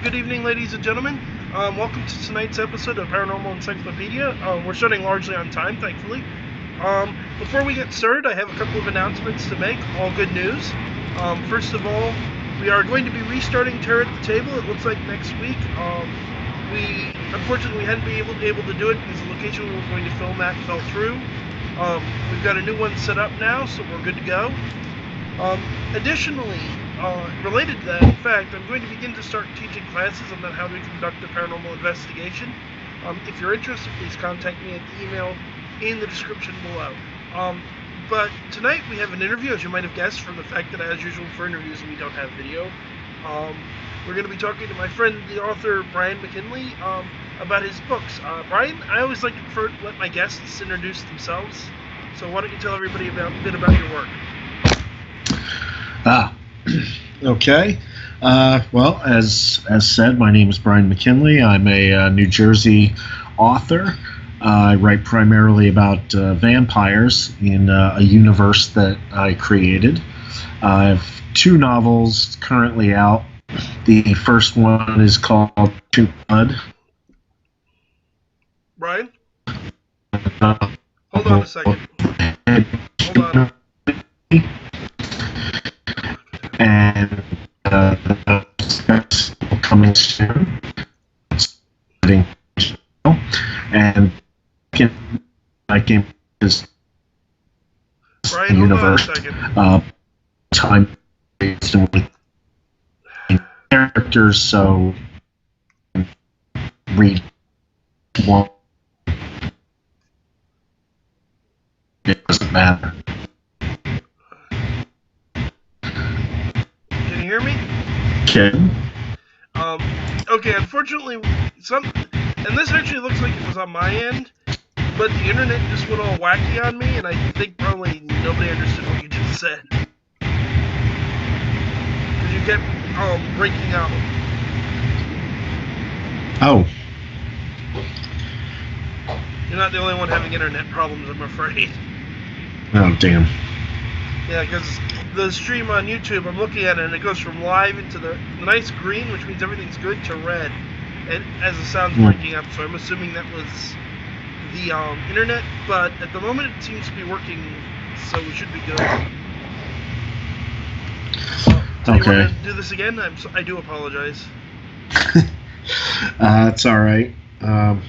Good evening, ladies and gentlemen. Welcome to tonight's episode of Paranormal Encyclopedia. We're starting largely on time, thankfully. Before we get started, I have a couple of announcements to make, all good news. First of all, we are going to be restarting Terror at the Table, it looks like next week. Unfortunately, we hadn't been able to do it because the location we were going to film at fell through. We've got a new one set up now, so we're good to go. Additionally, related to that, in fact, I'm going to begin to start teaching classes on how to conduct a paranormal investigation. If you're interested, please contact me at the email in the description below. But tonight we have an interview, as you might have guessed from the fact that, as usual for interviews, we don't have video. We're going to be talking to my friend, the author, Brian McKinley, about his books. Brian, I always like to let my guests introduce themselves, so why don't you tell everybody a bit about your work? Okay. Well, as said, my name is Brian McKinley. I'm a New Jersey author. I write primarily about vampires in a universe that I created. I have two novels currently out. The first one is called Blood. Brian? Hold on a second. Hold on. And that's coming soon. And I came to this Brian, universe, hold on a second. time based and characters, so read one. It doesn't matter. Can you hear me? Okay. Okay, unfortunately, and this actually looks like it was on my end, but the internet just went all wacky on me, and I think probably nobody understood what you just said. Because you kept, breaking out. Oh. You're not the only one having internet problems, I'm afraid. Oh, damn. Yeah, because the stream on YouTube, I'm looking at it, and it goes from live into the nice green, which means everything's good, to red, and as the sound's breaking up, so I'm assuming that was the internet, but at the moment it seems to be working, so we should be good. Do you want to do this again? I do apologize. It's alright. Yeah,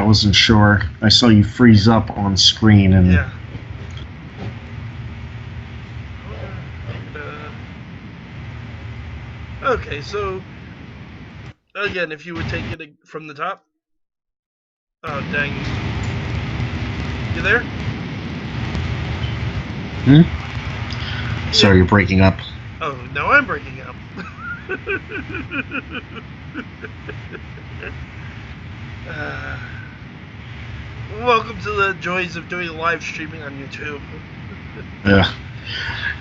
I wasn't sure. I saw you freeze up on screen, and yeah. Okay, so again, if you would take it from the top. Oh, dang. You there? Sorry, you're breaking up. Oh, now I'm breaking up. Welcome to the joys of doing live streaming on YouTube.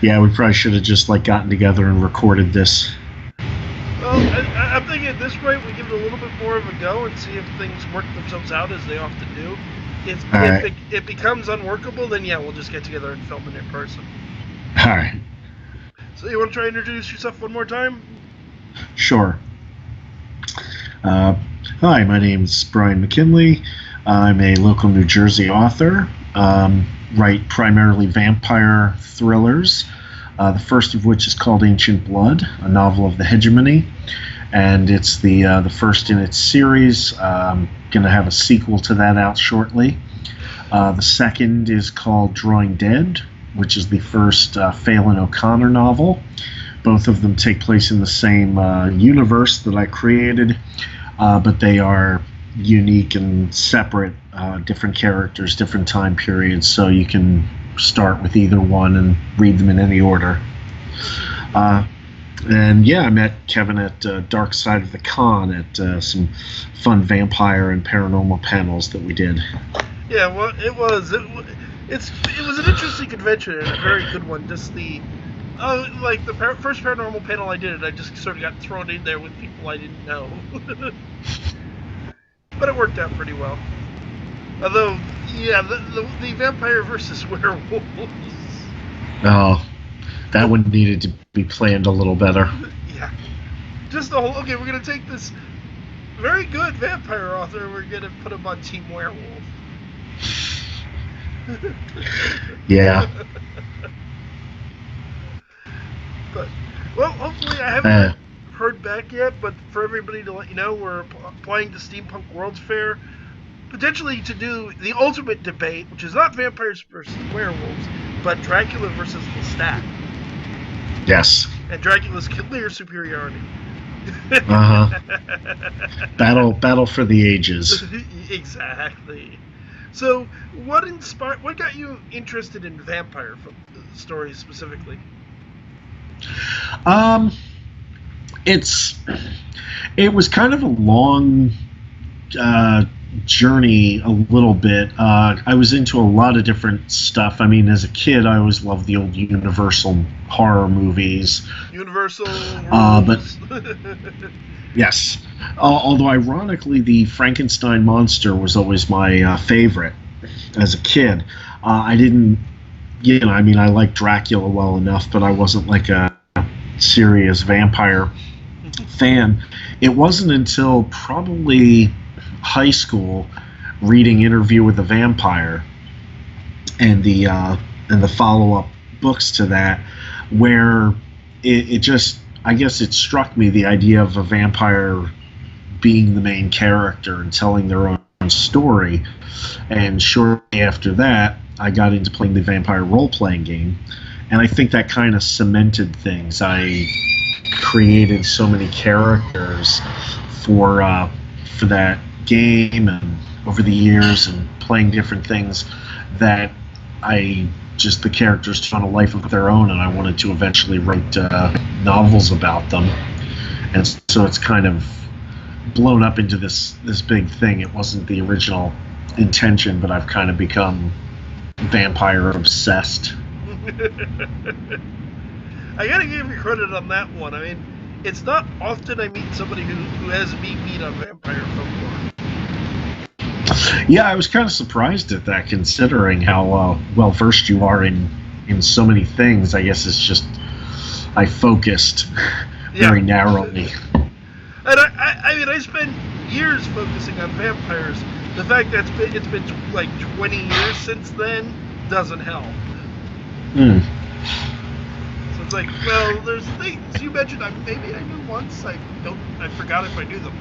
Yeah, we probably should have just gotten together and recorded this. Well, I'm thinking at this point we give it a little bit more of a go and see if things work themselves out as they often do. If it becomes unworkable, then yeah, we'll just get together and film it in person. Alright. So you want to try and introduce yourself one more time? Sure. Hi, my name is Brian McKinley. I'm a local New Jersey author. Write primarily vampire thrillers. The first of which is called Ancient Blood, a novel of the hegemony, and it's the first in its series. Going to have a sequel to that out shortly. The second is called Drawing Dead, which is the first Phelan O'Connor novel. Both of them take place in the same universe that I created, but they are unique and separate, different characters, different time periods, so you can start with either one and read them in any order. And yeah, I met Kevin at Dark Side of the Con at some fun vampire and paranormal panels that we did. Yeah, well, it was an interesting convention and a very good one. Just the first paranormal panel I did, I just sort of got thrown in there with people I didn't know. But it worked out pretty well. Although, yeah, the vampire versus werewolves. Oh, that one needed to be planned a little better. Yeah. Just the whole. Okay, we're gonna take this very good vampire author and we're gonna put him on Team Werewolf. Yeah. But well, hopefully I haven't heard back yet. But for everybody to let you know, we're applying to Steampunk World's Fair, potentially to do the ultimate debate, which is not vampires versus werewolves, but Dracula versus Lestat. Yes. And Dracula's clear superiority. Battle for the ages. Exactly. So, what got you interested in vampire stories specifically? It was kind of a long journey, a little bit. I was into a lot of different stuff. I mean, as a kid, I always loved the old Universal horror movies. Universal but yes. Although ironically, the Frankenstein monster was always my favorite as a kid. I didn't, I mean, I liked Dracula well enough, but I wasn't like a serious vampire fan. It wasn't until probably high school, reading Interview with a Vampire and the follow-up books to that, where it just, I guess it struck me, the idea of a vampire being the main character and telling their own story. And shortly after that, I got into playing the vampire role-playing game, and I think that kind of cemented things. I created so many characters for that game and over the years and playing different things that the characters took on a life of their own, and I wanted to eventually write novels about them. And so it's kind of blown up into this big thing. It wasn't the original intention, but I've kind of become vampire obsessed. I gotta give you credit on that one. I mean, it's not often I meet somebody who has me beat on vampire folklore. Yeah, I was kind of surprised at that, considering how well versed you are in so many things. I guess it's just I focused very narrowly. And I mean, I spent years focusing on vampires. The fact that it's been like 20 years since then doesn't help. So it's like, well, there's things you mentioned maybe I knew once. I forgot if I knew them.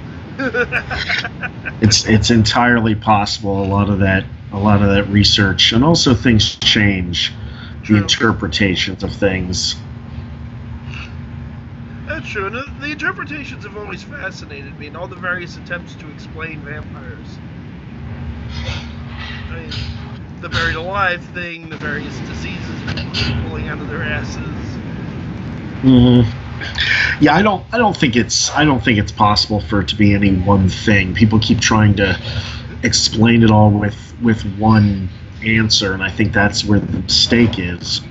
It's entirely possible. A lot of that research, and also things change. True. The interpretations of things. That's true. And the interpretations have always fascinated me, and all the various attempts to explain vampires. I mean, the buried alive thing, the various diseases people pulling out of their asses. Mm-hmm. Yeah, I don't think it's possible for it to be any one thing. People keep trying to explain it all with one answer, and I think that's where the mistake is.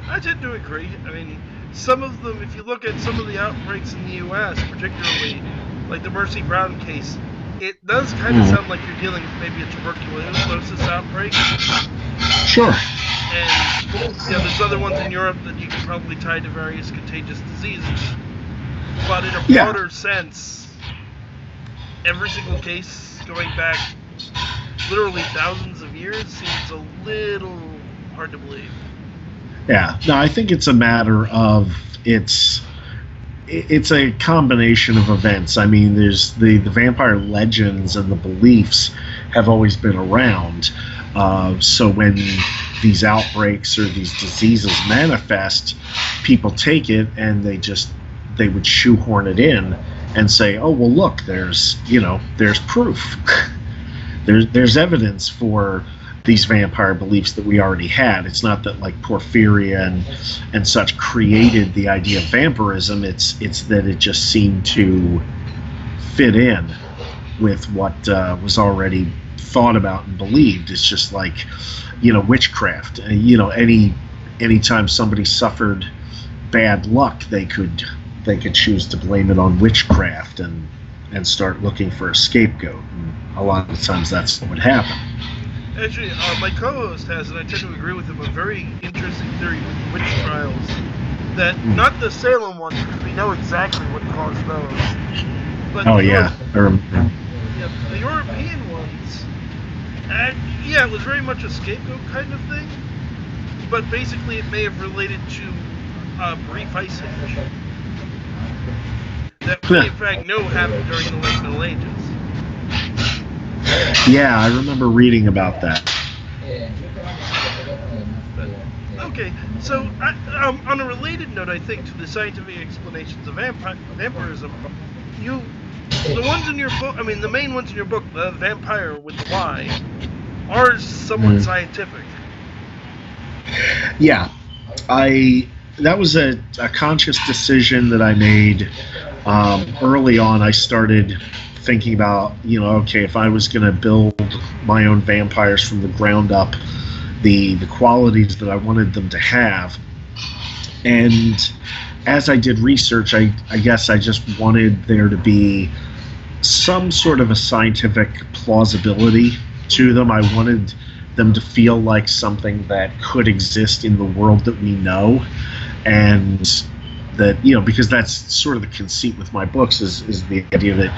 I tend to agree. I mean, some of them, if you look at some of the outbreaks in the U.S., particularly like the Mercy Brown case, it does kind of sound like you're dealing with maybe a tuberculosis outbreak. Sure. And there's other ones in Europe that you can probably tie to various contagious diseases. But in a broader sense, every single case going back literally thousands of years seems a little hard to believe. Yeah, no, I think it's a matter of it's a combination of events. I mean, there's the vampire legends and the beliefs have always been around. So when these outbreaks or these diseases manifest, people take it and they would shoehorn it in and say, oh, well, look, there's proof. there's evidence for these vampire beliefs that we already had. It's not that like Porphyria and such created the idea of vampirism. It's that it just seemed to fit in with what was already thought about and believed. It's just like, witchcraft. Anytime somebody suffered bad luck, they could choose to blame it on witchcraft and start looking for a scapegoat. And a lot of times that's what would happen. Actually, my co-host has, and I tend to agree with him, a very interesting theory with witch trials. That not the Salem ones, because we know exactly what caused those. But Oh yeah, I remember. Yeah, the European ones. Yeah, it was very much a scapegoat kind of thing. But basically, it may have related to a brief ice age that we in fact know happened during the late Middle Ages. Yeah, I remember reading about that. Okay, so on a related note, I think, to the scientific explanations of vampirism, the ones in your book, I mean, the main ones in your book, the vampire with the Y, are somewhat scientific. Yeah, that was a conscious decision that I made early on. I started thinking about, okay, if I was going to build my own vampires from the ground up, the qualities that I wanted them to have. And as I did research, I guess I just wanted there to be some sort of a scientific plausibility to them. I wanted them to feel like something that could exist in the world that we know, and that, because that's sort of the conceit with my books is the idea that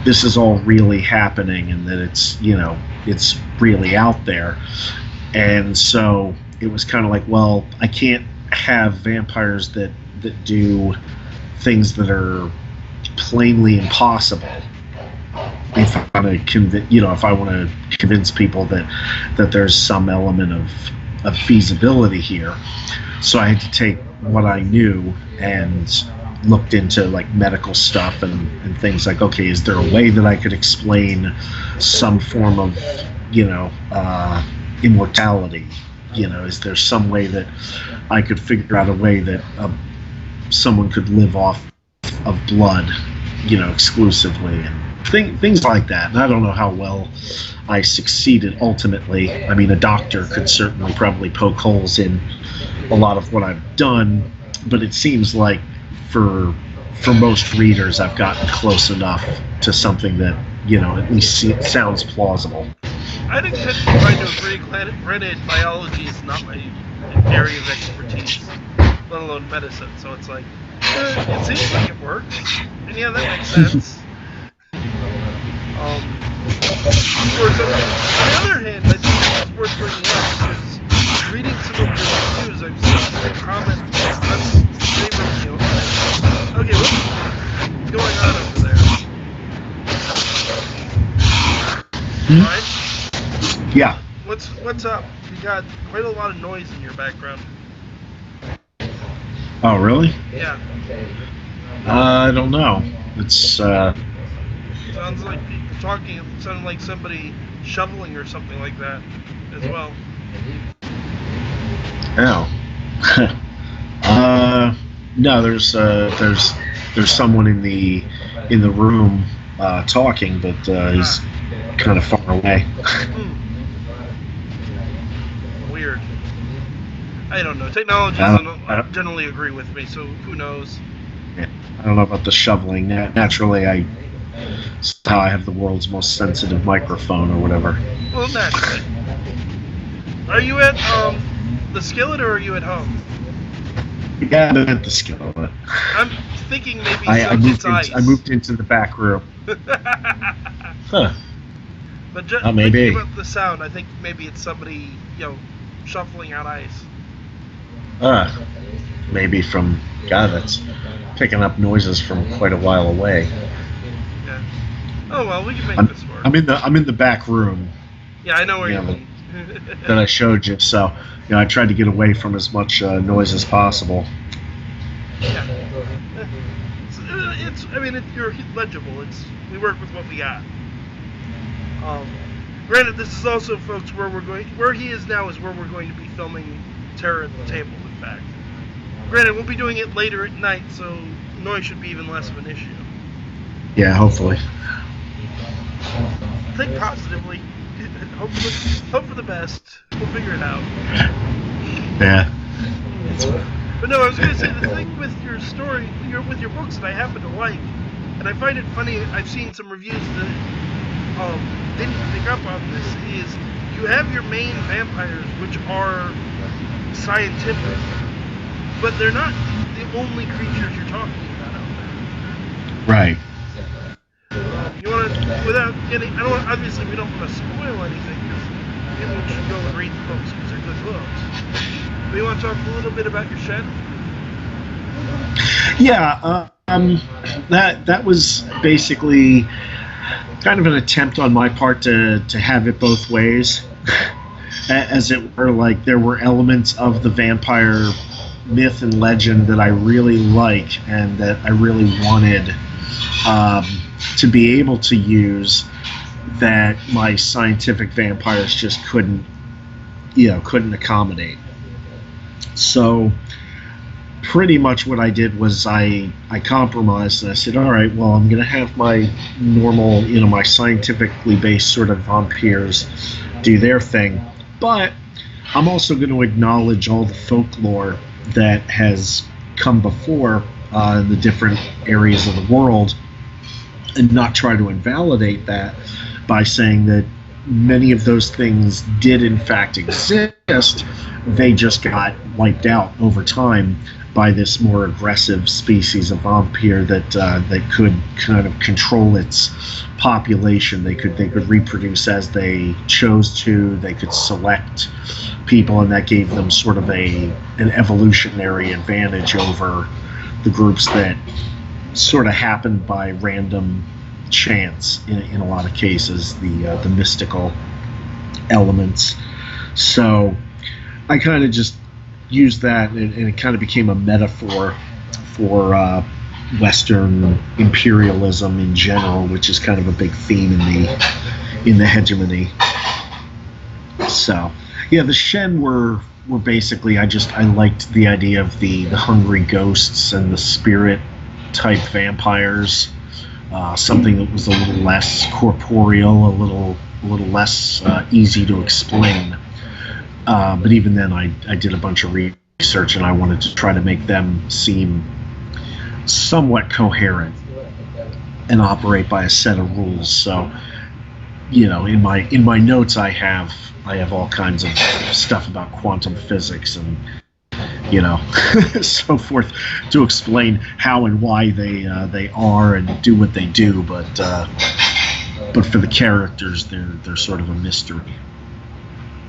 this is all really happening and that it's really out there. And so it was kind of like, well, I can't have vampires that do things that are plainly impossible. If I want to convince people that there's some element of feasibility here, so I had to take what I knew and looked into like medical stuff and things like, okay, is there a way that I could explain some form of immortality? Is there some way that I could figure out a way that someone could live off of blood, exclusively, and things like that. And I don't know how well I succeeded ultimately. I mean, a doctor could certainly probably poke holes in a lot of what I've done, but it seems like for most readers, I've gotten close enough to something that, at least sounds plausible. I think that trying to agree, granted, biology is not my area of expertise, let alone medicine, so it's like, it seems like it works, and yeah, that makes sense. On the other hand, I think it's worth bringing up, because reading some of your reviews, I've seen the comments unfavorably on it. Okay, what's going on over there? Right? Yeah. What's up? You got quite a lot of noise in your background. Oh, really? Yeah. I don't know. It's sounds like people talking. It sounded like somebody shoveling or something like that as well. Oh. No, there's someone in the room talking, but he's kind of far away. Weird. I don't know. Technology doesn't generally agree with me, so who knows? Yeah, I don't know about the shoveling. Naturally, it's how I have the world's most sensitive microphone or whatever. Well, naturally. Are you at the Skillet or are you at home? Yeah, I'm at the Skillet. I'm thinking maybe I moved into the back room. Huh. But just maybe. Thinking about the sound, I think maybe it's somebody, shuffling out ice. Maybe from, God, that's picking up noises from quite a while away. Yeah. Oh well, we can make this work. I'm in the back room. Yeah, I know where you mean. That I showed you, so I tried to get away from as much noise as possible. Yeah. You're legible. We work with what we got. Granted, this is also, folks, where he is now is where we're going to be filming Terror at the Table, in fact. Granted, we'll be doing it later at night, so noise should be even less of an issue. Yeah, hopefully. Think positively. Hope for the best. We'll figure it out. Yeah. But no, I was going to say, the thing with your story, with your books that I happen to like, and I find it funny, I've seen some reviews that didn't pick up on this, is you have your main vampires, which are scientific, but they're not, only creatures you're talking about out there. Right. You want to, without getting, I don't want, obviously we don't want to spoil anything, because people should go and read the books because they're good books. But you want to talk a little bit about your shed? Yeah, that was basically kind of an attempt on my part to have it both ways. As it were, like, there were elements of the vampire myth and legend that I really like and that I really wanted to be able to use, that my scientific vampires just couldn't accommodate. So pretty much what I did was I compromised, and I said, all right, well, I'm going to have my normal, my scientifically based sort of vampires do their thing, but I'm also going to acknowledge all the folklore that has come before in the different areas of the world, and not try to invalidate that by saying that many of those things did in fact exist. They just got wiped out over time by this more aggressive species of vampire that could kind of control its population. They could reproduce as they chose to. They could select people, and that gave them sort of an evolutionary advantage over the groups that sort of happened by random chance in a lot of cases, the mystical elements. So I kind of just used that, and it kind of became a metaphor for Western imperialism in general, which is kind of a big theme in the hegemony. So yeah, the Shen were basically, I liked the idea of the hungry ghosts and the spirit type vampires, something that was a little less corporeal, a little less easy to explain. But even then, I did a bunch of research, and I wanted to try to make them seem somewhat coherent and operate by a set of rules. So, in my notes, I have all kinds of stuff about quantum physics and so forth to explain how and why they are and do what they do. But for the characters, they're sort of a mystery.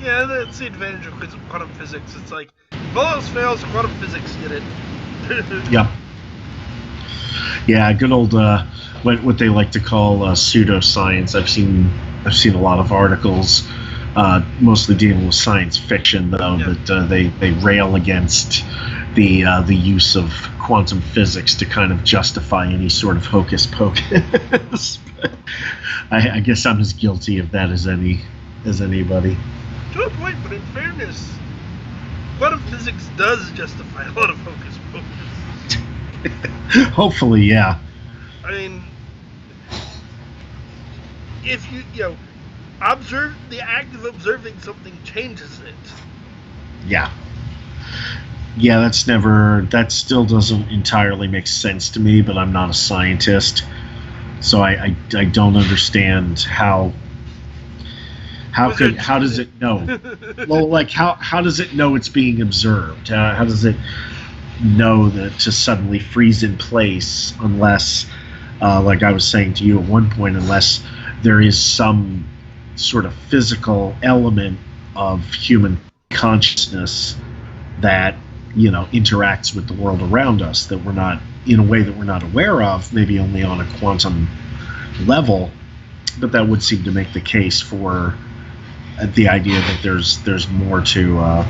Yeah, that's the advantage of quantum physics. It's like, if all else fails, quantum physics did it. Yep. Yeah, good old what they like to call pseudoscience. I've seen a lot of articles, mostly dealing with science fiction, though, yeah. But they rail against the use of quantum physics to kind of justify any sort of hocus pocus. I guess I'm as guilty of that as anybody. To a point, but in fairness, quantum physics does justify a lot of hocus pocus. Hopefully, yeah. I mean, if you observe, the act of observing something changes it. Yeah. Yeah, that still doesn't entirely make sense to me, but I'm not a scientist, so I don't understand how does it know? Well, like how does it know it's being observed? How does it know that to suddenly freeze in place unless, like I was saying to you at one point, unless there is some sort of physical element of human consciousness that interacts with the world around us that we're not, in a way that we're not aware of, maybe only on a quantum level, but that would seem to make the case for the idea that there's more to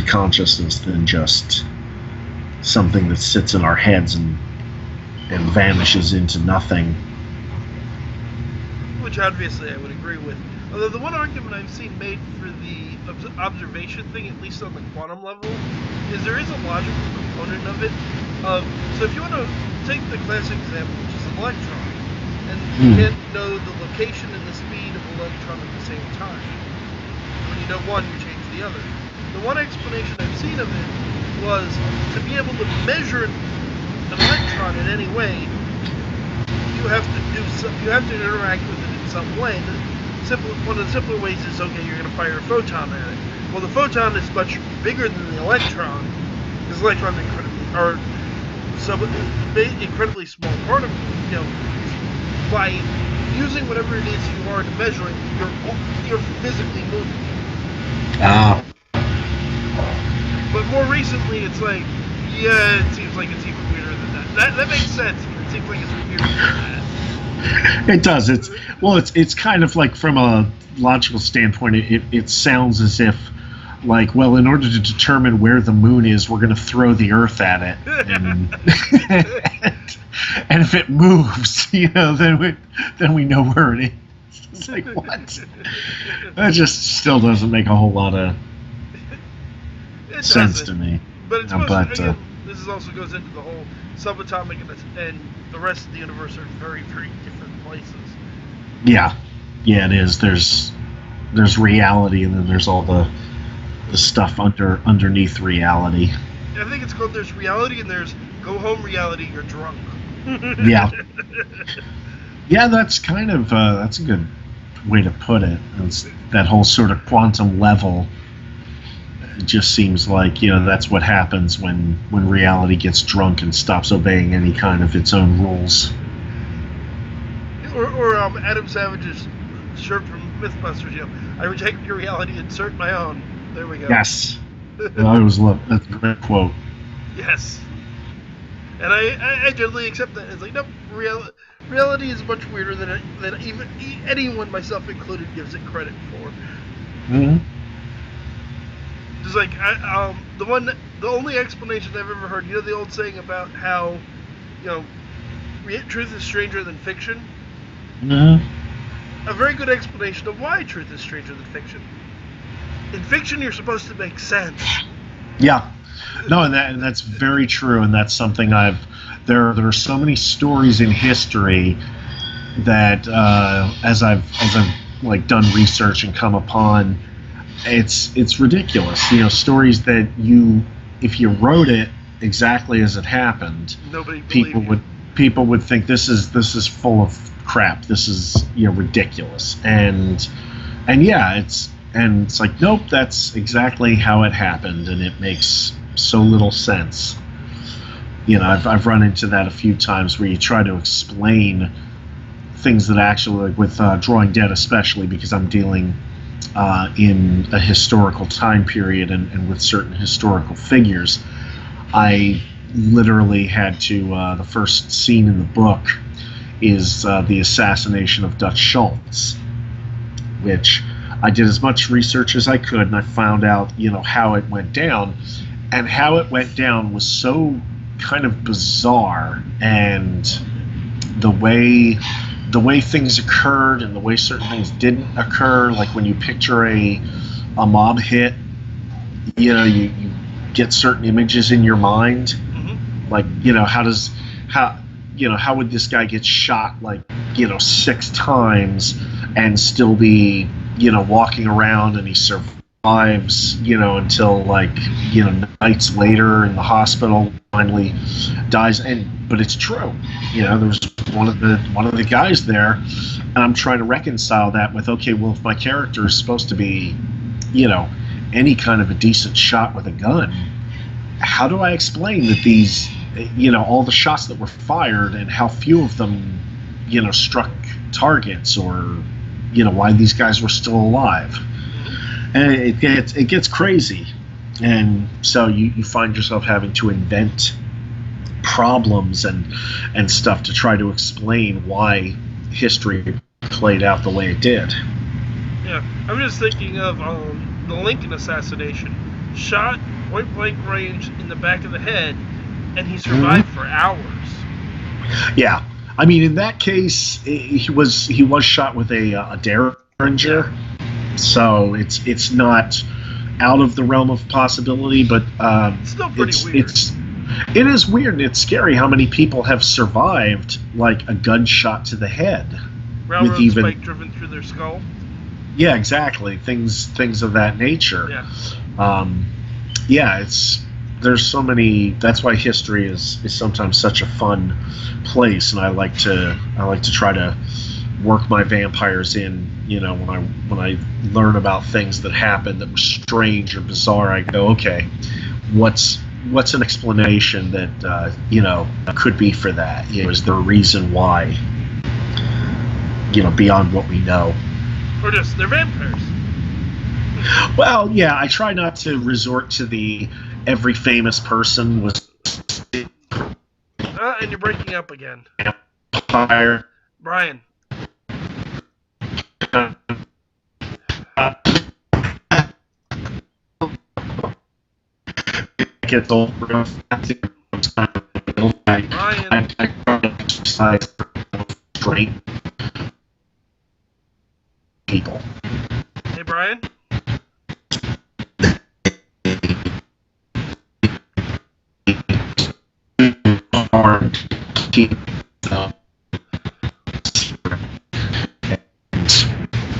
consciousness than just something that sits in our heads and vanishes into nothing. Which obviously I would agree with. Although the one argument I've seen made for the observation thing, at least on the quantum level, is there is a logical component of it. So if you want to take the classic example, which is an electron, and you can't know the location and the speed of an electron at the same time. When you know one, you change the other. The one explanation I've seen of it was to be able to measure an electron in any way, you have to interact with it in some way. One of the simpler ways is, okay, you're going to fire a photon at it. Well, the photon is much bigger than the electron, because electrons are incredibly small part of, by using whatever it is you are to measuring, you're physically moving. But more recently, it's like, yeah, it seems like it's even weirder than that. That makes sense, but it seems like it's weirder than that. It does. It's kind of like, from a logical standpoint, it sounds as if, like, well, in order to determine where the moon is, we're going to throw the Earth at it, and if it moves, then we know where it is. It's like, what? That just still doesn't make a whole lot of sense to me. But it's this also goes into the whole subatomic and the rest of the universe are very, very different places. Yeah, it is. There's reality, and then there's all the stuff underneath reality. I think it's called, there's reality and there's go home reality, you're drunk. Yeah. Yeah, that's kind of that's a good way to put it. It's that whole sort of quantum level. It just seems like, that's what happens when reality gets drunk and stops obeying any kind of its own rules. Or Adam Savage's shirt from Mythbusters, I reject your reality, insert my own. There we go. Yes. I always love that's a great quote. Yes. And I generally accept that. It's like, nope, reality is much weirder than even anyone, myself included, gives it credit for. Mm-hmm. Just like, the only explanation I've ever heard, the old saying about how, truth is stranger than fiction? Mm-hmm. A very good explanation of why truth is stranger than fiction. In fiction, you're supposed to make sense. Yeah. No, and that's very true, and that's something there are so many stories in history that as I've like done research and come upon, it's ridiculous. Stories that if you wrote it exactly as it happened, people would think this is full of crap. This is ridiculous, and yeah, it's like, nope, that's exactly how it happened, and it makes so little sense. I've run into that a few times where you try to explain things that actually, like with Drawing Dead especially, because I'm dealing in a historical time period and with certain historical figures. I literally had to, the first scene in the book is the assassination of Dutch Schultz, which I did as much research as I could, and I found out, how it went down. And how it went down was so kind of bizarre, and the way things occurred and the way certain things didn't occur, like when you picture a mob hit, you get certain images in your mind. Mm-hmm. Like, how would this guy get shot, like, 6 times and still be, walking around, and he survives, until, like, nights later in the hospital, finally dies. But it's true. There was one of the guys there, and I'm trying to reconcile that with, okay, well, if my character is supposed to be, any kind of a decent shot with a gun, how do I explain that these, all the shots that were fired and how few of them, struck targets, or, why these guys were still alive? And it gets crazy. And so you find yourself having to invent problems and stuff to try to explain why history played out the way it did. Yeah, I'm just thinking of the Lincoln assassination. Shot point blank range in the back of the head, and he survived for hours. Yeah, I mean, in that case, he was shot with a Derringer, so it's not out of the realm of possibility, but it's still pretty weird. It is weird, and it's scary how many people have survived, like, a gunshot to the head. Railroad spike driven through their skull. Yeah, exactly. Things of that nature. Yeah. There's so many. That's why history is sometimes such a fun place, and I like to try to work my vampires in. When I learn about things that happened that were strange or bizarre, I go, okay, what's what's an explanation that could be for that? Is there a reason why? Beyond what we know. Or just they're vampires. Well, yeah, I try not to resort to the every famous person was. And you're breaking up again. Vampire. Brian. Gets old. Brian. Great people. Hey, Brian.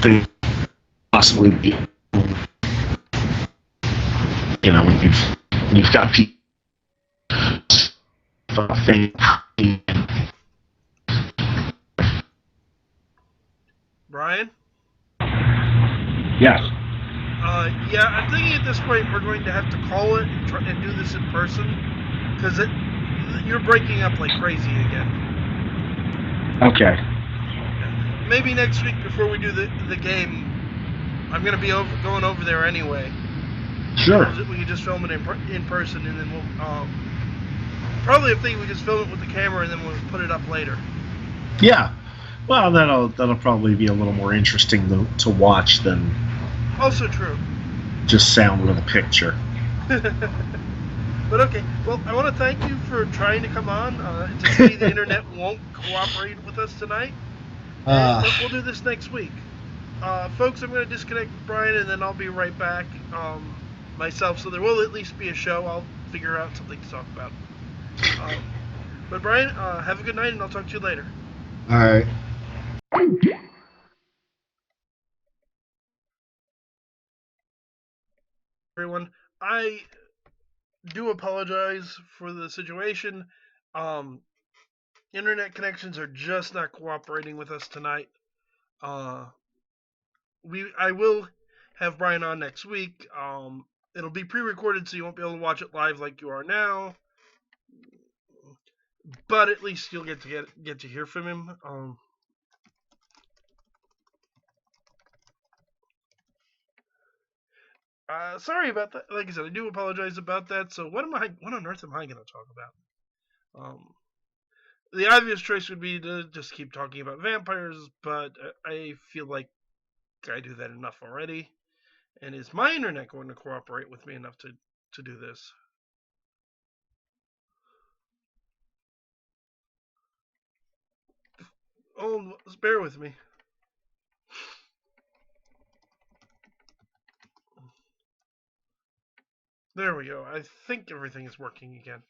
And possibly be, you've got people. Brian? Yes. Yeah, I'm thinking at this point we're going to have to call it and do this in person, because you're breaking up like crazy again. Okay. Yeah. Maybe next week before we do the game, I'm going to be going over there anyway. Sure. We can just film it in person, and then we'll probably I think we just film it with the camera, and then we'll put it up later. Yeah. Well, that'll probably be a little more interesting to watch than. Also true. Just sound with a picture. But okay, well, I want to thank you for trying to come on. To see the internet won't cooperate with us tonight. We'll do this next week. Folks, I'm going to disconnect Brian, and then I'll be right back myself, so there will at least be a show. I'll figure out something to talk about. But Brian, have a good night, and I'll talk to you later. All right. Everyone, I do apologize for the situation. Internet connections are just not cooperating with us tonight. I will have Brian on next week. It'll be pre-recorded, so you won't be able to watch it live like you are now. But at least you'll get to hear from him. Sorry about that. Like I said, I do apologize about that. So what on earth am I going to talk about? The obvious choice would be to just keep talking about vampires, but I feel like I do that enough already. And is my internet going to cooperate with me enough to do this? Oh, bear with me. There we go. I think everything is working again.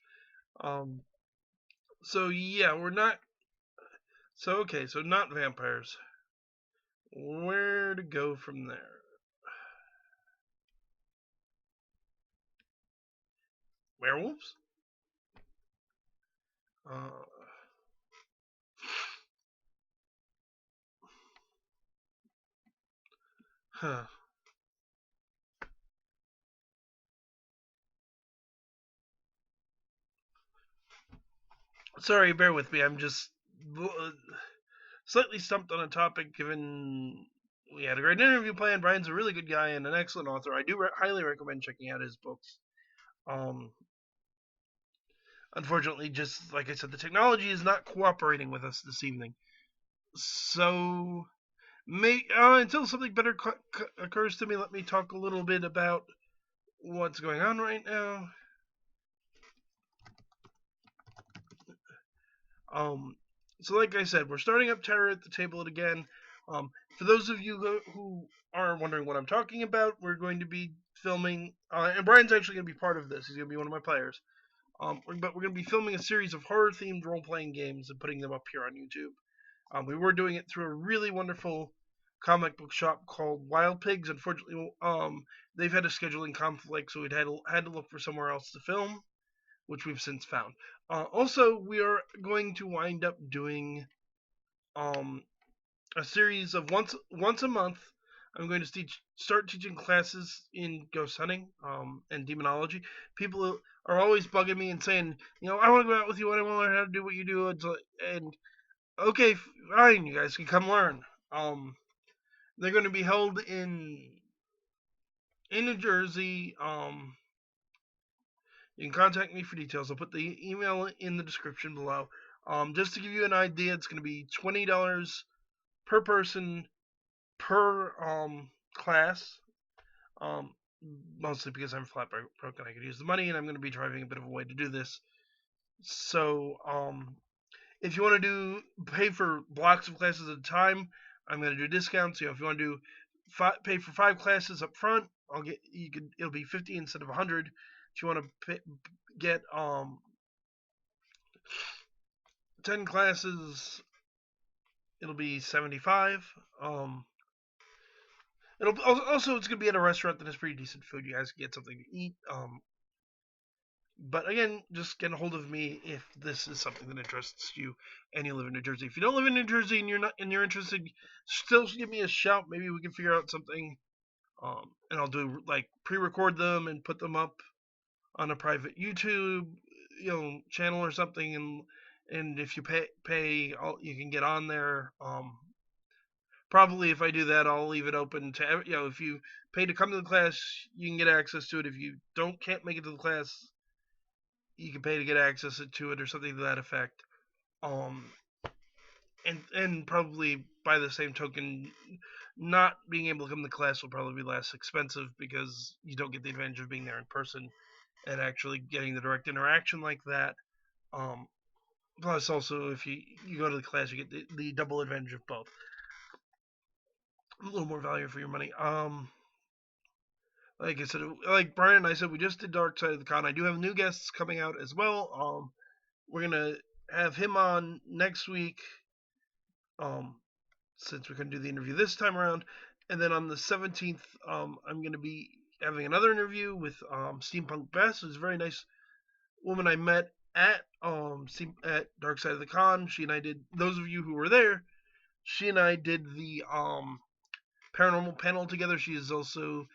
So yeah, we're not. So okay, so not vampires. Where to go from there? Werewolves? Huh. Sorry, bear with me. I'm just slightly stumped on a topic, given we had a great interview planned. Brian's a really good guy and an excellent author. I do highly recommend checking out his books. Unfortunately, just like I said, the technology is not cooperating with us this evening. So, until something better occurs to me, let me talk a little bit about what's going on right now. So like I said, we're starting up Terror at the Table again. For those of you who are wondering what I'm talking about, we're going to be filming, and Brian's actually going to be part of this. He's going to be one of my players. But we're going to be filming a series of horror-themed role-playing games and putting them up here on YouTube. We were doing it through a really wonderful comic book shop called Wild Pigs. Unfortunately, they've had a scheduling conflict, so we'd had to look for somewhere else to film, which we've since found. Also, we are going to wind up doing a series of once a month. I'm going to start teaching classes in ghost hunting and demonology. People are always bugging me and saying, I want to go out with you. I want to learn how to do what you do. And okay, fine, you guys can come learn. They're going to be held in New Jersey. You can contact me for details. I'll put the email in the description below. Just to give you an idea, it's going to be $20 per person per class. Mostly because I'm flat broke and I could use the money, and I'm going to be driving a bit of a way to do this. So, if you want to pay for blocks of classes at a time, I'm going to do discounts. If you want to pay for 5 classes up front, it'll be 50 instead of 100. If you want to get 10 classes, it'll be 75. It'll also, it's gonna be at a restaurant that has pretty decent food. You guys can get something to eat. But again, just get a hold of me if this is something that interests you and you live in New Jersey. If you don't live in New Jersey and you're interested, still give me a shout. Maybe we can figure out something. And I'll do pre-record them and put them up on a private YouTube channel or something. And if you pay, you can get on there. Probably if I do that, I'll leave it open to if you pay to come to the class, you can get access to it. If you can't make it to the class, you can pay to get access to it or something to that effect. And probably by the same token, not being able to come to class will probably be less expensive because you don't get the advantage of being there in person and actually getting the direct interaction like that. Plus, also, if you go to the class, you get the double advantage of both. A little more value for your money. Like I said, like Brian and I said, we just did Dark Side of the Con. I do have new guests coming out as well. We're gonna have him on next week. Since we couldn't do the interview this time around, and then on the 17th, I'm gonna be having another interview with Steampunk Bess, who's a very nice woman I met at Dark Side of the Con. She and I did. Those of you who were there, she and I did the paranormal panel together. She is also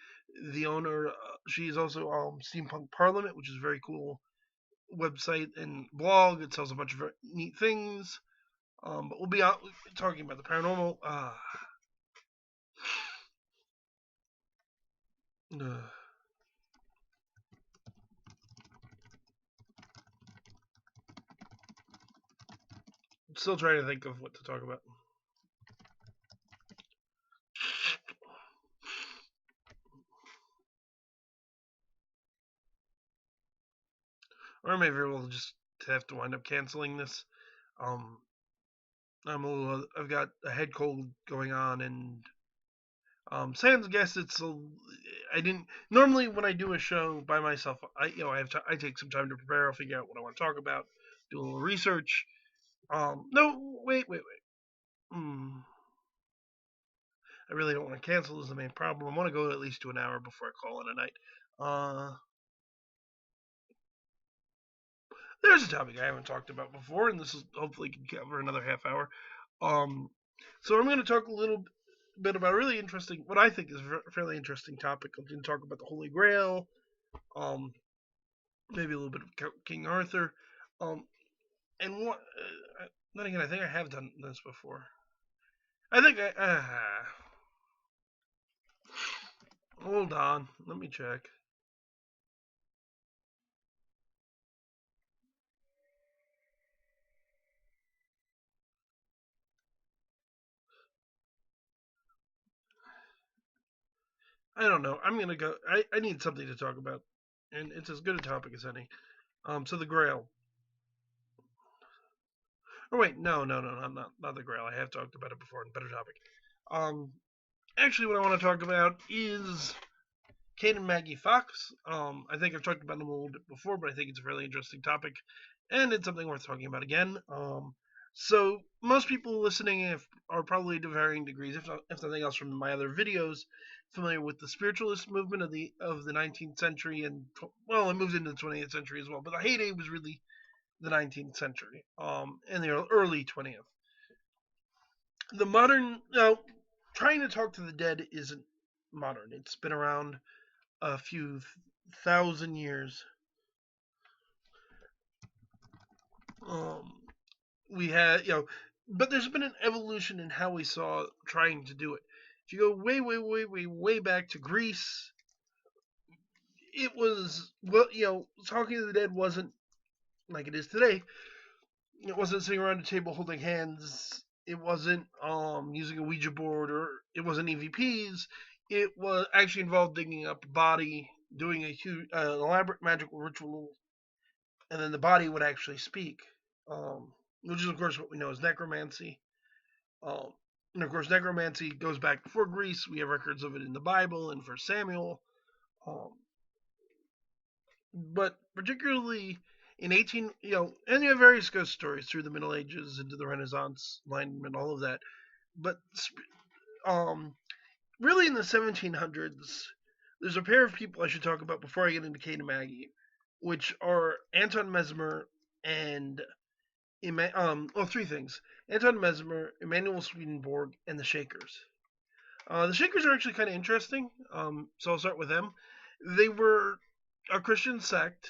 the owner. She is also Steampunk Parliament, which is a very cool website and blog. It sells a bunch of neat things. But we'll be out talking about the paranormal. I'm still trying to think of what to talk about. Or maybe we'll just have to wind up canceling this. I've got a head cold going on, and sans guess I didn't normally when I do a show by myself. I take some time to prepare. I'll figure out what I want to talk about, do a little research. No, wait. I really don't want to cancel. This is the main problem. I want to go at least to an hour before I call it a night. There's a topic I haven't talked about before, and this is hopefully can cover another half hour. So I'm going to talk a little bit about a really interesting, what I think is a fairly interesting topic. I'm going to talk about the Holy Grail, maybe a little bit of King Arthur, and what. Then again, I think I have done this before. I think hold on, let me check. I don't know. I'm gonna go. I need something to talk about, and it's as good a topic as any. So the Grail. Oh wait, no, not the Grail. I have talked about it before in better topic. Actually, what I want to talk about is Kate and Maggie Fox. I think I've talked about them a little bit before, but I think it's a really interesting topic, and it's something worth talking about again. So most people listening are probably to varying degrees, if nothing else, from my other videos, familiar with the spiritualist movement of the 19th century, and it moved into the 20th century as well. But the heyday was really the 19th century, and the early 20th. The modern trying to talk to the dead isn't modern. It's been around a few thousand years. Um, we had, but there's been an evolution in how we saw trying to do it. If you go way, way, way, way, way back to Greece, it was, well, talking to the dead wasn't like it is today. It wasn't sitting around a table holding hands. It wasn't using a Ouija board, or it wasn't EVPs. It was actually involved digging up a body, doing a huge, elaborate magical ritual, and then the body would actually speak, which is of course what we know as necromancy. Um, and of course, necromancy goes back before Greece. We have records of it in the Bible and First Samuel. Um, but particularly in 18, and you have various ghost stories through the Middle Ages into the Renaissance, Enlightenment, all of that. But um, really in the 1700s, there's a pair of people I should talk about before I get into Kate and Maggie, which are Anton Mesmer and three things: Anton Mesmer, Emanuel Swedenborg, and the Shakers. The Shakers are actually kind of interesting, so I'll start with them. They were a Christian sect.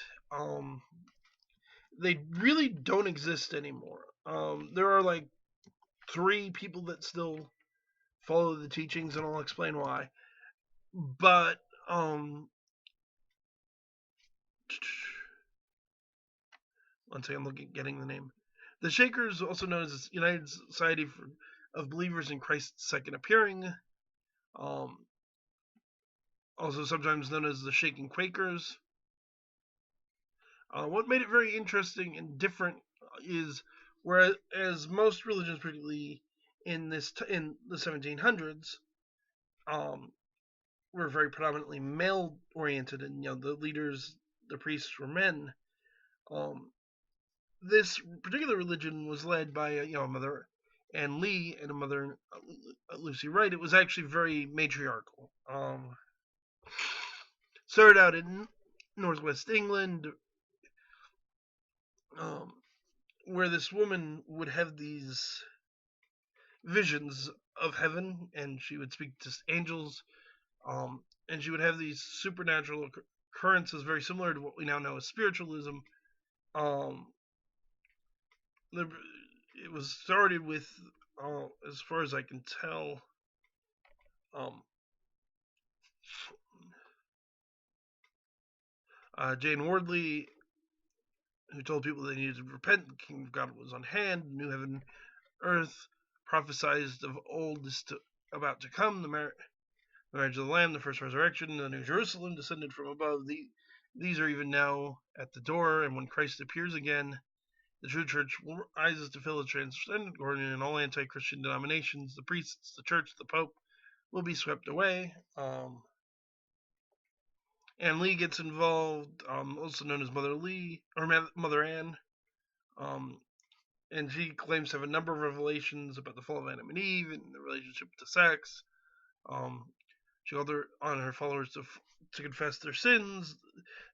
They really don't exist anymore. There are like three people that still follow the teachings, and I'll explain why. But one second, I'm looking, getting the name. The Shakers, also known as the United Society of Believers in Christ's Second Appearing, also sometimes known as the Shaking Quakers. What made it very interesting and different is, whereas most religions, particularly in the 1700s, were very predominantly male oriented, and the leaders, the priests, were men. This particular religion was led by a mother, Anne Lee, and a mother, Lucy Wright. It was actually very matriarchal. Started out in northwest England, where this woman would have these visions of heaven, and she would speak to angels, and she would have these supernatural occurrences very similar to what we now know as spiritualism. It was started with, as far as I can tell, Jane Wardley, who told people they needed to repent, the kingdom of God was on hand, new heaven and earth, prophesied of old is about to come, the marriage of the Lamb, the first resurrection, the New Jerusalem descended from above. These are even now at the door, and when Christ appears again, the true church rises to fill the transcendent glory, and all anti-Christian denominations, the priests, the church, the pope, will be swept away. Anne Lee gets involved, also known as Mother Lee, or Mother Anne, and she claims to have a number of revelations about the fall of Adam and Eve and the relationship to sex. She called on her followers to confess their sins.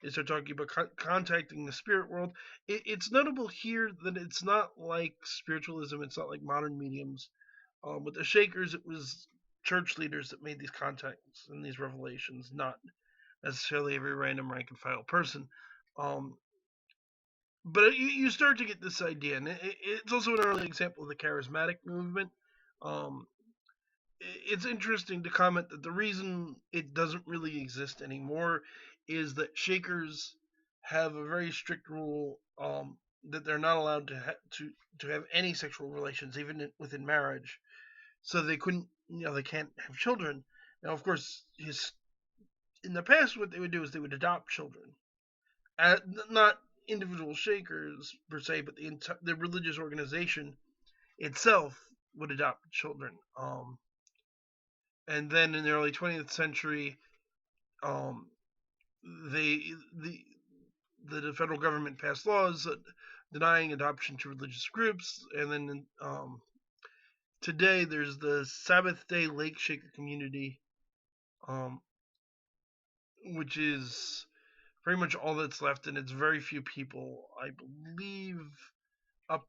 They start talking about contacting the spirit world. It's notable here that it's not like spiritualism. It's not like modern mediums. With the Shakers, it was church leaders that made these contacts and these revelations, not necessarily every random rank and file person. But you start to get this idea, and it's also an early example of the charismatic movement. It's interesting to comment that the reason it doesn't really exist anymore is that Shakers have a very strict rule, that they're not allowed to have any sexual relations, even within marriage. So they couldn't, they can't have children. Now, of course, in the past, what they would do is they would adopt children, not individual Shakers per se, but the religious organization itself would adopt children. And then in the early 20th century, the federal government passed laws denying adoption to religious groups, and then today there's the Sabbath Day Lake Shaker community, which is pretty much all that's left, and it's very few people, I believe, up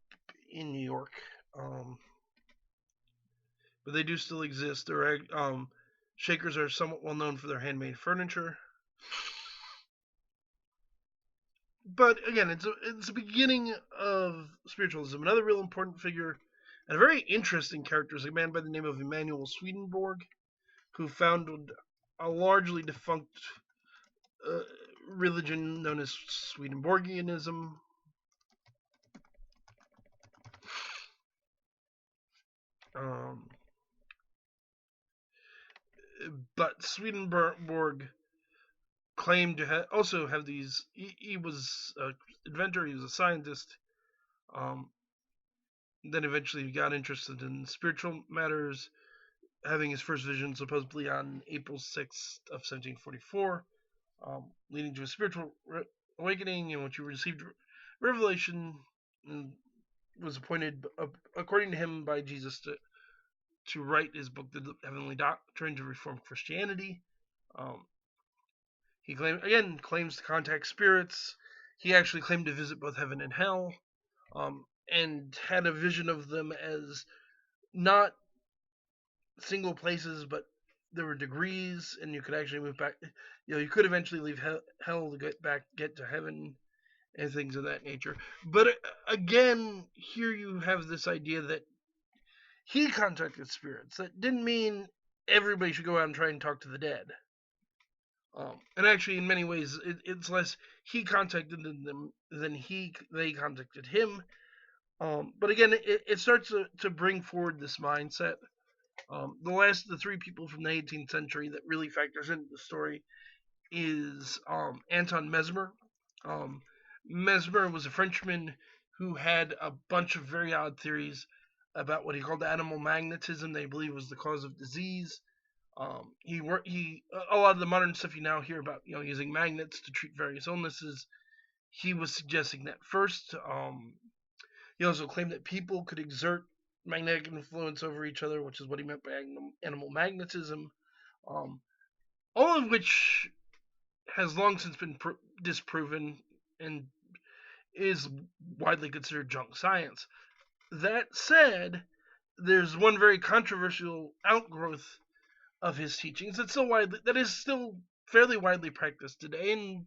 in New York. But they do still exist. Shakers are somewhat well known for their handmade furniture. But again, it's the beginning of spiritualism. Another real important figure and a very interesting character is a man by the name of Emanuel Swedenborg, who founded a largely defunct uh, religion known as Swedenborgianism. Um, but Swedenborg claimed to also have these. He was an inventor. He was a scientist. Um, then eventually he got interested in spiritual matters, having his first vision supposedly on April 6th of 1744, leading to a spiritual awakening in which he received revelation and was appointed, according to him, by Jesus to write his book, The Heavenly Doctrine to Reform Christianity. He claims to contact spirits. He actually claimed to visit both heaven and hell, and had a vision of them as not single places, but there were degrees, and you could actually move back. You could eventually leave hell to get to heaven, and things of that nature. But again, here you have this idea that he contacted spirits. That didn't mean everybody should go out and try and talk to the dead. And actually, in many ways, it's less he contacted them than they contacted him. But again, it starts to bring forward this mindset. The three people from the 18th century that really factors into the story is Anton Mesmer. Mesmer was a Frenchman who had a bunch of very odd theories about what he called animal magnetism. They believe was the cause of disease. A lot of the modern stuff you now hear about, using magnets to treat various illnesses. He was suggesting that first. He also claimed that people could exert magnetic influence over each other, which is what he meant by animal magnetism. All of which has long since been disproven and is widely considered junk science. That said, there's one very controversial outgrowth of his teachings that is still fairly widely practiced today, and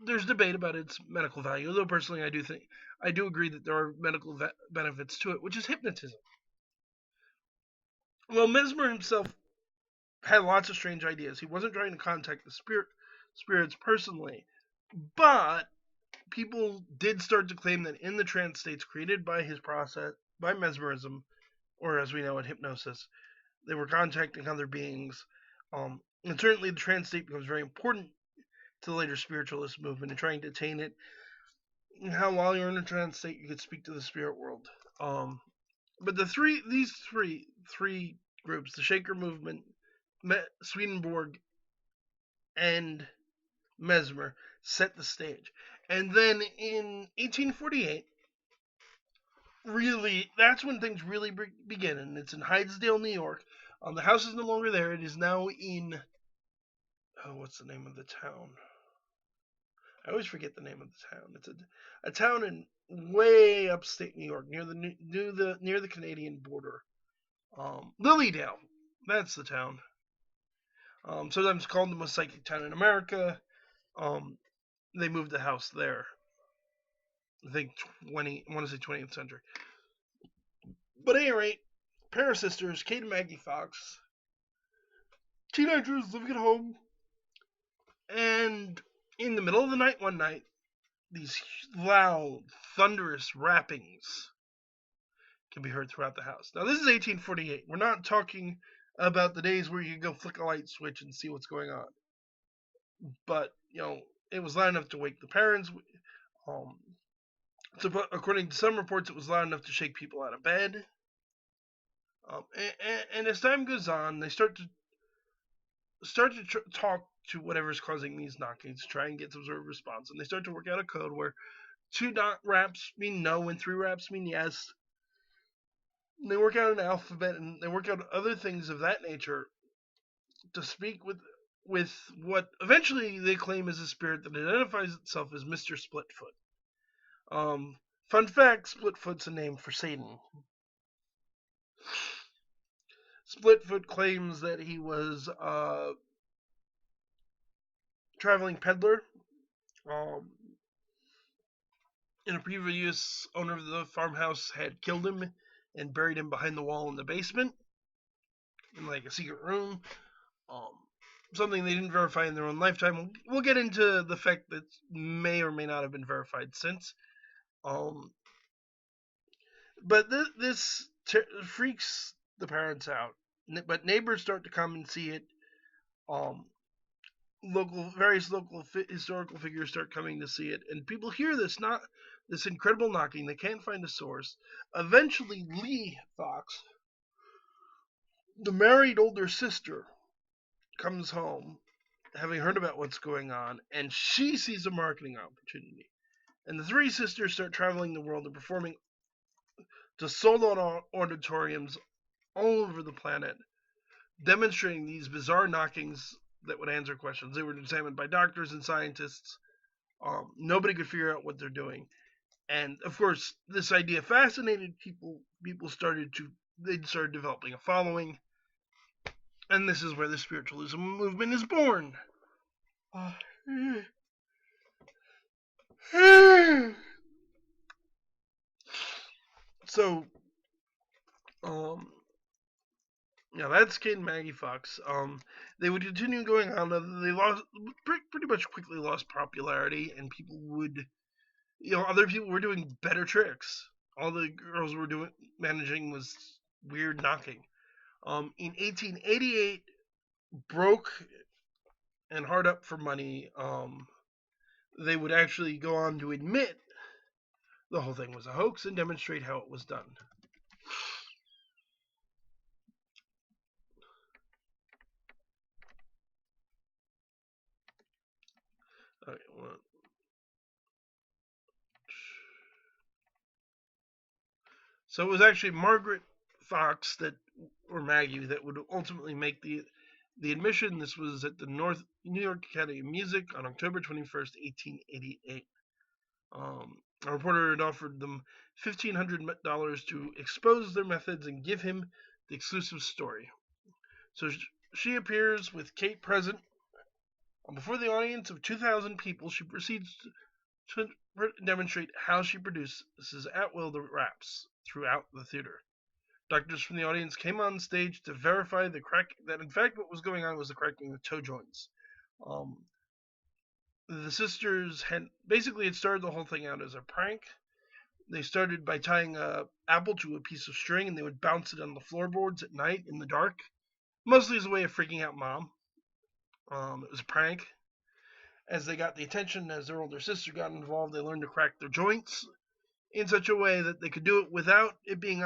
there's debate about its medical value. Although personally, I do agree that there are medical benefits to it, which is hypnotism. Well, Mesmer himself had lots of strange ideas. He wasn't trying to contact the spirits personally, but people did start to claim that in the trance states created by his process, by mesmerism, or as we know it, hypnosis, they were contacting other beings. And certainly the trance state becomes very important to the later spiritualist movement and trying to attain it. And how while you're in a trance state, you could speak to the spirit world. But these three groups, the Shaker movement, Swedenborg, and Mesmer, set the stage. And then in 1848, really, that's when things really begin. And it's in Hydesville, New York. The house is no longer there. It is now in... what's the name of the town? I always forget the name of the town. It's a town in way upstate New York, near the Canadian border. Lilydale. That's the town. Sometimes called the most psychic town in America. They moved the house there. I think I want to say 20th century. But at any rate, pair of sisters, Kate and Maggie Fox, teenagers living at home, and in the middle of the night one night, these loud, thunderous rappings can be heard throughout the house. Now, this is 1848. We're not talking about the days where you can go flick a light switch and see what's going on. But, it was loud enough to wake the parents. According to some reports, it was loud enough to shake people out of bed. And as time goes on, they start to talk to whatever's causing these knockings to try and get some sort of response. And they start to work out a code where 2 raps mean no and 3 raps mean yes. And they work out an alphabet, and they work out other things of that nature to speak with what eventually they claim is a spirit that identifies itself as Mr. Splitfoot. Fun fact, Splitfoot's a name for Satan. Splitfoot claims that he was a traveling peddler. In a previous owner of the farmhouse had killed him and buried him behind the wall in the basement in like a secret room. Um, Something they didn't verify in their own lifetime. We'll get into the fact that may or may not have been verified since. But this freaks the parents out. But neighbors start to come and see it. Um, various local historical figures start coming to see it, and people hear this incredible knocking. They can't find a source. Eventually, Lee Fox, the married older sister, comes home, having heard about what's going on, and she sees a marketing opportunity. And the three sisters start traveling the world and performing to sold-out auditoriums all over the planet, demonstrating these bizarre knockings that would answer questions. They were examined by doctors and scientists. Nobody could figure out what they're doing. And of course, this idea fascinated people. People started developing a following. And this is where the spiritualism movement is born. So, yeah, that's Kate and Maggie Fox. They would continue going on. They pretty much quickly lost popularity, and people would, other people were doing better tricks. All the girls were managing was weird knocking. In 1888, broke and hard up for money, they would actually go on to admit the whole thing was a hoax and demonstrate how it was done. Okay, so it was actually Margaret Fox or Maggie, that would ultimately make the admission. This was at the New York Academy of Music on October 21st, 1888. A reporter had offered them $1,500 to expose their methods and give him the exclusive story. So she appears with Kate present. Before the audience of 2,000 people, she proceeds to demonstrate how she produces at will the raps throughout the theater. Doctors from the audience came on stage to verify that in fact what was going on was the cracking of toe joints. The sisters had started the whole thing out as a prank. They started by tying an apple to a piece of string, and they would bounce it on the floorboards at night in the dark, mostly as a way of freaking out Mom. It was a prank. As they got the attention, as their older sister got involved, they learned to crack their joints in such a way that they could do it without it being,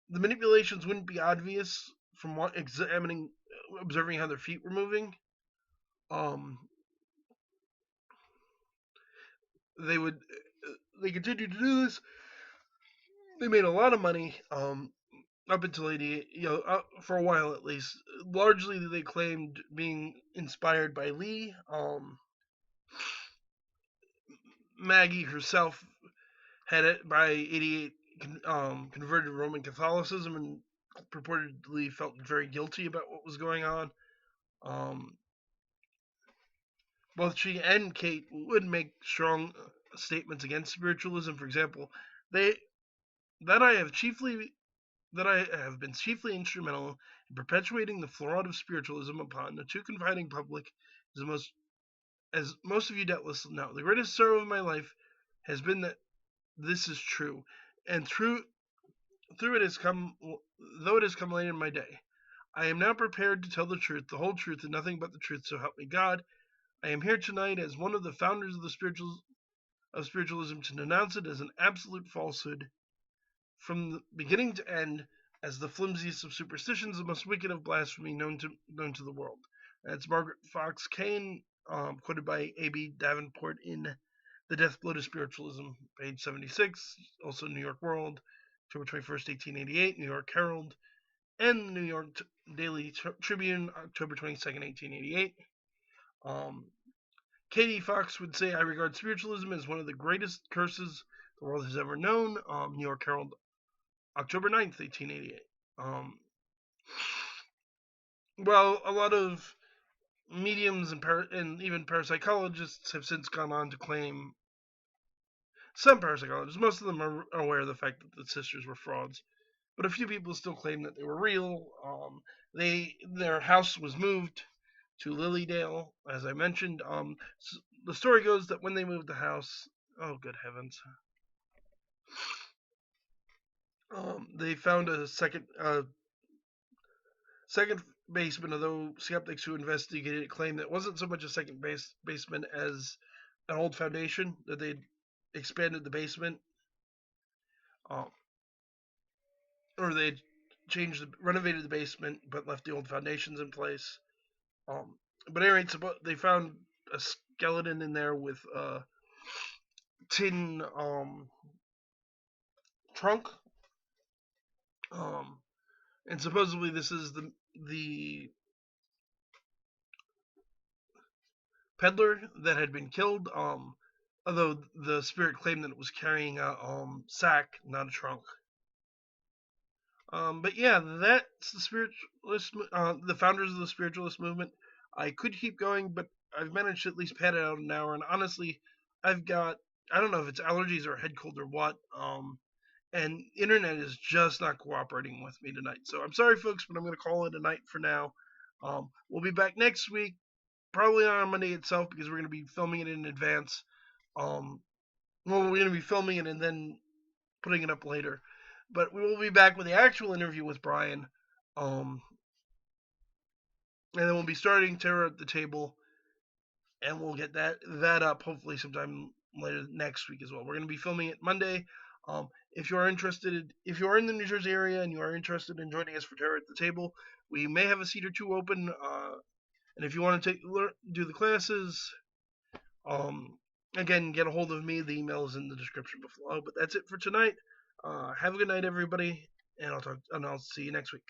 the manipulations wouldn't be obvious from observing how their feet were moving. They continued to do this. They made a lot of money, up until 88, for a while at least. Largely, they claimed being inspired by Lee. Maggie herself had by 88 converted to Roman Catholicism and purportedly felt very guilty about what was going on. Both she and Kate would make strong statements against spiritualism. For example, I have been chiefly instrumental in perpetuating the fraud of spiritualism upon the too confiding public, as most of you doubtless know. The greatest sorrow of my life has been that this is true, and though it has come late in my day, I am now prepared to tell the truth, the whole truth, and nothing but the truth. So help me God. I am here tonight as one of the founders of spiritualism to denounce it as an absolute falsehood, from the beginning to end, as the flimsiest of superstitions, the most wicked of blasphemy known to the world. That's Margaret Fox Kane, quoted by A.B. Davenport in The Death Blow to Spiritualism, page 76. Also New York World, October 21st, 1888, New York Herald, and the New York Daily Tribune, October 22nd, 1888. Katie Fox would say, I regard spiritualism as one of the greatest curses the world has ever known. New York Herald, October 9th, 1888. Well, a lot of mediums and even parapsychologists have since gone on to claim, some parapsychologists, most of them are aware of the fact that the sisters were frauds, but a few people still claim that they were real. Their house was moved to Lilydale, as I mentioned. The story goes that when they moved the house, oh good heavens, they found a second basement. Although skeptics who investigated it claim that it wasn't so much a basement as an old foundation, that they'd expanded the basement, um, or they'd renovated the basement, but left the old foundations in place. But anyway, they found a skeleton in there with a tin trunk, um, and supposedly this is the peddler that had been killed. Although the spirit claimed that it was carrying a sack, not a trunk. But yeah, that's the spiritualist, the founders of the spiritualist movement. I could keep going, but I've managed to at least pad it out an hour. And honestly, I've got, I don't know if it's allergies or head cold or what. And internet is just not cooperating with me tonight. So I'm sorry, folks, but I'm going to call it a night for now. We'll be back next week, probably on Monday itself, because we're going to be filming it in advance. We're going to be filming it and then putting it up later. But we will be back with the actual interview with Brian. And then we'll be starting Terror at the Table. And we'll get that up hopefully sometime later next week as well. We're going to be filming it Monday. If you are in the New Jersey area and you are interested in joining us for Terror at the Table, we may have a seat or two open. And if you want to do the classes, again, get a hold of me. The email is in the description below. But that's it for tonight. Have a good night, everybody, and I'll see you next week.